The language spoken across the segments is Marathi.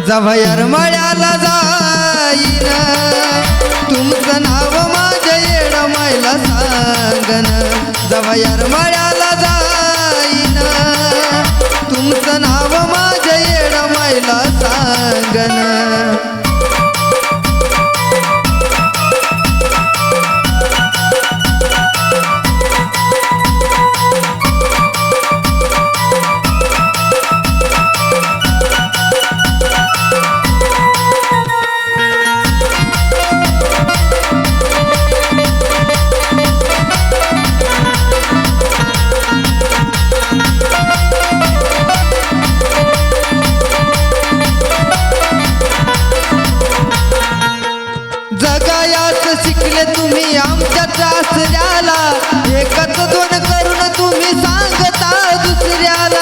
जवयर मळ्याला जाईन तुमचं नाव माझ्या येड मैला सांगन जवयर मळ्याला जाईन तुमचं नाव माझ्या येड मैला सांगन शिकले तुम्ही आमच्या सासऱ्याला एकच दोन करून तुम्ही सांगता दुसऱ्याला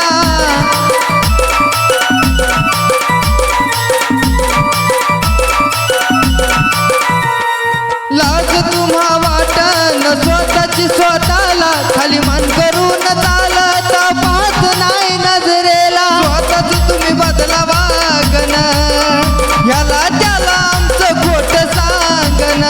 लाज तुम्हा वाटन स्वतःची स्वतःला खाली मान करून चालता पाहत नाही नजरेला स्वतःच तुम्ही बदला वागन ह्याला त्याला आमचं खोट सांगन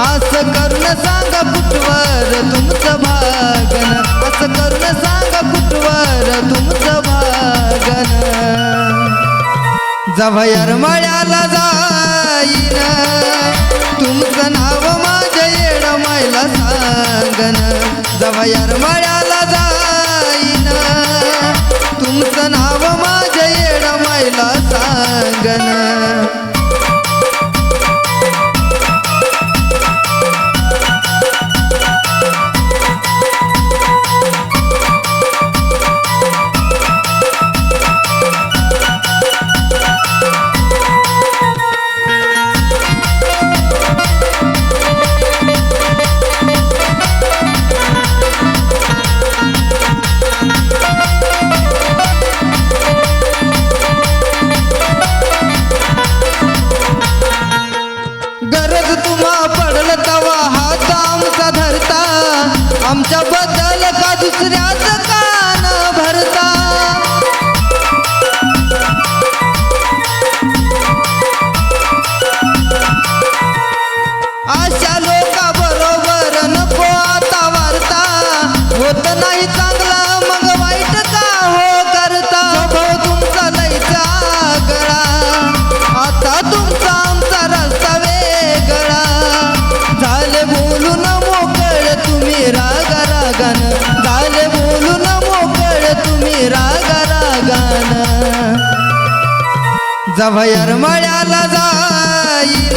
असं करून सांगा कुठवर तुमचं भागन असं करून सांगा कुठवर तुमचं भागन जवयर मळ्याला जाईन तुमचं नाव माझ्या येड मैला सांगन जवयर मळ्याला जाईन तुमचं नाव माझ्या येड मैला सांगन आमच्या बद्दल का दुसऱ्याचं कान भरता अशा लोका बरोबर नको आता वार्ता होत नाही चांगला मग वाईट का हो करता स्वभाव तुमचा लयचा गळा आता तुमचा आमचा रस्ता वेगळा झाले बोलून मोकळ तुम्ही रागा रागान झाले बोलून मोकळ तुम्ही रागा रागान जवयर मळ्याला जाईन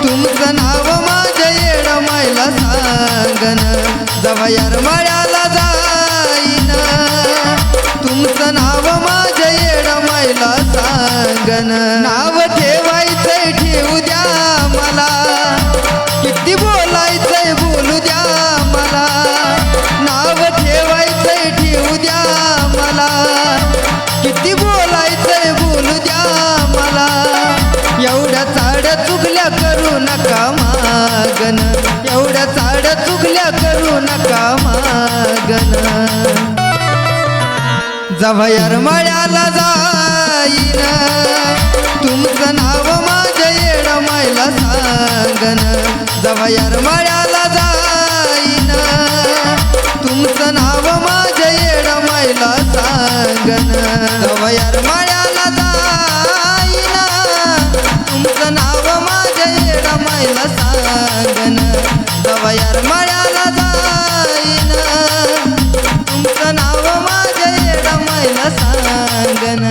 तुमचं नाव माझ्या येड मैला सांगन जवयर मळ्याला जाईन तुमचं नाव माझ्या येड मैला सांगन नाव ठेवायचंय ठेवू द्या मला किती बोलायचंय बोलू द्या मला नाव ठेवायचंय ठेवू द्या मला किती बोलायचंय बोलू द्या मला एवढ्या चाड्या चुगल्या करू नका मागन एवढ्या चाड्या चुगल्या करू नका मागन जवयर मळ्याला जाईन तुमचं नाव माझ्या येड मैला सांगन जवयर मळ्याला जाईन तुमचं नाव माझ्या येड मैला सांगन जवयर मळ्याला जाईन तुमचं नाव माझ्या येड मैला सांगन जवयर मळ्याला जाईन तुमचं नाव माझ्या येड मैला सांगन